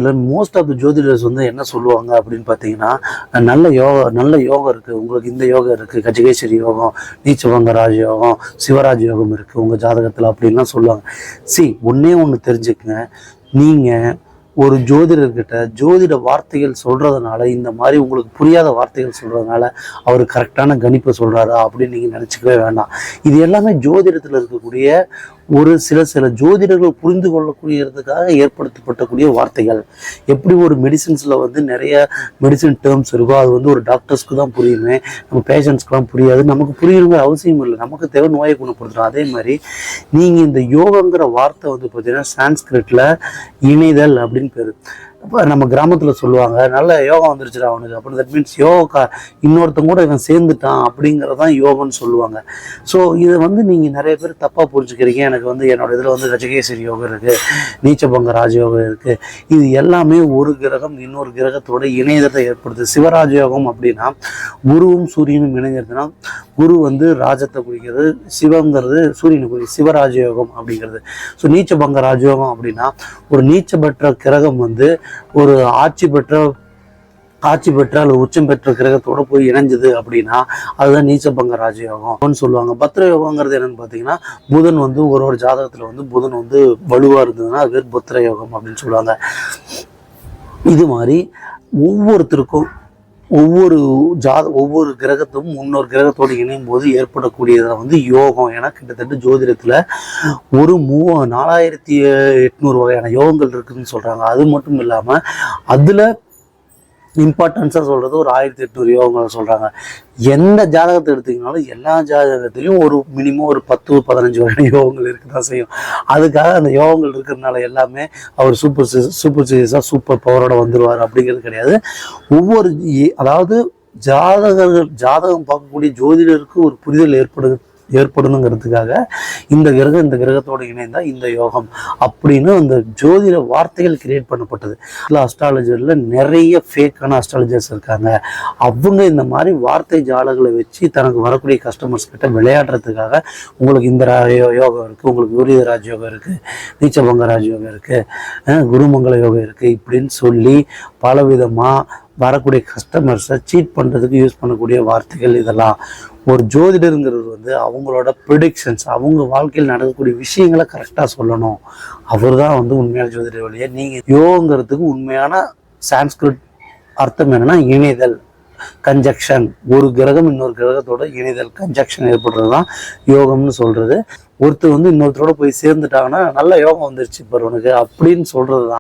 ஜோதிடத்தில் most of the ஜோதிடர்ஸ் வந்து என்ன சொல்லுவாங்க அப்படின்னு பார்த்தீங்கன்னா, நல்ல யோகம் இருக்குது, உங்களுக்கு இந்த யோகம் இருக்குது, கஜகேசரி யோகம், நீச்சபங்க ராஜயோகம், சிவராஜ் யோகம் இருக்குது உங்கள் ஜாதகத்தில் அப்படின்லாம் சொல்லுவாங்க. ஒன்றே ஒன்று தெரிஞ்சுக்கங்க, நீங்கள் ஒரு ஜோதிடர்கிட்ட ஜோதிட வார்த்தைகள் சொல்கிறதுனால, இந்த மாதிரி உங்களுக்கு புரியாத வார்த்தைகள் சொல்கிறதுனால அவர் கரெக்டான கணிப்பை சொல்கிறாரா அப்படின்னு நீங்கள் நினச்சிக்கவே வேண்டாம். இது எல்லாமே ஜோதிடத்தில் இருக்கக்கூடிய ஒரு சில ஜோதிடர்கள் புரிந்து கொள்ளக்கூடியதுக்காக ஏற்படுத்தப்பட்டக்கூடிய வார்த்தைகள். எப்படி ஒரு மெடிசின்ஸில் வந்து நிறைய மெடிசின் டேர்ம்ஸ் இருக்கோ, அது வந்து ஒரு டாக்டர்ஸ்க்கு தான் புரியுமே, நம்ம பேஷண்ட்ஸ்க்குலாம் புரியாது. நமக்கு புரியுங்கிற அவசியம் இல்லை, நமக்கு தேவை நோயை குணப்படுத்துகிறோம். அதே மாதிரி நீங்கள் இந்த யோகங்கிற வார்த்தை வந்து பார்த்தீங்கன்னா சான்ஸ்கிரிட்டில் இணைதல் அப்படின்னு பேர். இப்போ நம்ம கிராமத்தில் சொல்லுவாங்க, நல்ல யோகம் வந்துருச்சுடா அவனுக்கு அப்படின்னு. தட் மீன்ஸ் யோகா இன்னொருத்தங்க கூட இவன் சேர்ந்துட்டான் அப்படிங்கிறதான் யோகம்னு சொல்லுவாங்க. ஸோ இதை வந்து நீங்கள் நிறைய பேர் தப்பாக புரிஞ்சுக்கிறீங்க. எனக்கு வந்து என்னோட இதில் வந்து கஜகேசரி யோகம் இருக்குது, நீச்சபங்க ராஜயோகம் இருக்குது. இது எல்லாமே ஒரு கிரகம் இன்னொரு கிரகத்தோட இணையத்தை ஏற்படுது. சிவராஜயோகம் அப்படின்னா குருவும் சூரியனும் இணைஞ்சிருதுன்னா, குரு வந்து ராஜத்தை குறிக்கிறது, சிவங்கிறது சூரியனை குறிக்கிறது, சிவராஜயோகம் அப்படிங்கிறது. ஸோ நீச்சபங்க ராஜயோகம் அப்படின்னா ஒரு நீச்ச பெற்ற கிரகம் வந்து ஒரு ஆட்சி பெற்ற அல்லது உச்சம் பெற்ற கிரகத்தோட போய் இணைஞ்சது அப்படின்னா அதுதான் நீச்சபங்க ராஜயோகம் சொல்லுவாங்க. பத்ர யோகங்கிறது என்னன்னு பார்த்தீங்கன்னா, புதன் வந்து ஒரு ஜாதகத்தில் வந்து புதன் வந்து வலுவாக இருந்ததுன்னா அது பேர் பத்ர யோகம் அப்படின்னு சொல்லுவாங்க. இது மாதிரி ஒவ்வொருத்தருக்கும் ஒவ்வொரு கிரகத்தும் இன்னொரு கிரகத்தோடு இணையும் போது ஏற்படக்கூடியதை வந்து யோகம். ஏன்னா கிட்டத்தட்ட ஜோதிடத்தில் ஒரு 4800 வகையான யோகங்கள் இருக்குதுன்னு சொல்கிறாங்க. அது மட்டும் இல்லாமல் அதில் இம்பார்ட்டன்ஸாக சொல்கிறது ஒரு 1800 யோகங்கள் சொல்கிறாங்க. எந்த ஜாதகத்தை எடுத்திங்கனாலும் எல்லா ஜாதகத்துலேயும் ஒரு மினிமம் ஒரு 10-15 வகையான யோகங்கள் இருக்க தான் செய்யும். அதுக்காக அந்த யோகங்கள் இருக்கிறதுனால எல்லாமே அவர் சூப்பர் சீரியஸாக சூப்பர் பவரோட வந்துடுவார் அப்படிங்கிறது கிடையாது. அதாவது ஜாதகம் பார்க்கக்கூடிய ஜோதிடருக்கு ஒரு புரிதல் ஏற்படணுங்கிறதுக்காக இந்த கிரகத்தோடு இணைந்தால் இந்த யோகம் அப்படின்னு அந்த ஜோதிட வார்த்தைகள் கிரியேட் பண்ணப்பட்டது. அஸ்ட்ராலஜரில் நிறைய ஃபேக்கான அஸ்ட்ராலஜர்ஸ் இருக்காங்க. அவங்க இந்த மாதிரி வார்த்தை ஜாலங்களை வச்சு தனக்கு வரக்கூடிய கஸ்டமர்ஸ் கிட்ட விளையாடுறதுக்காக உங்களுக்கு இந்த யோகம் இருக்குது, உங்களுக்கு விபரீத ராஜயோகம் இருக்குது, நீச்சபங்க ராஜயோகம் இருக்குது, குருமங்கள யோகம் இருக்குது இப்படின்னு சொல்லி பலவிதமாக வரக்கூடிய கஸ்டமர்ஸை சீட் பண்ணுறதுக்கு யூஸ் பண்ணக்கூடிய வார்த்தைகள் இதெல்லாம். ஒரு ஜோதிடருங்கிறது வந்து அவங்களோட ப்ரிடிக்ஷன்ஸ், அவங்க வாழ்க்கையில் நடக்கக்கூடிய விஷயங்களை கரெக்டாக சொல்லணும். அவர் தான் வந்து உண்மையான ஜோதிடர் வழியை. நீங்கள் யோகங்கிறதுக்கு உண்மையான சான்ஸ்கிரிட் அர்த்தம் என்னன்னா இணைதல், கன்ஜக்ஷன். ஒரு கிரகம் இன்னொரு கிரகத்தோட இணைதல், கன்ஜக்ஷன் ஏற்படுறது தான் யோகம்னு சொல்கிறது. ஒருத்தர் வந்து இன்னொருத்தரோட போய் சேர்ந்துட்டாங்கன்னா நல்ல யோகம் வந்துருச்சு பருவனுக்கு அப்படின்னு சொல்கிறது தான்.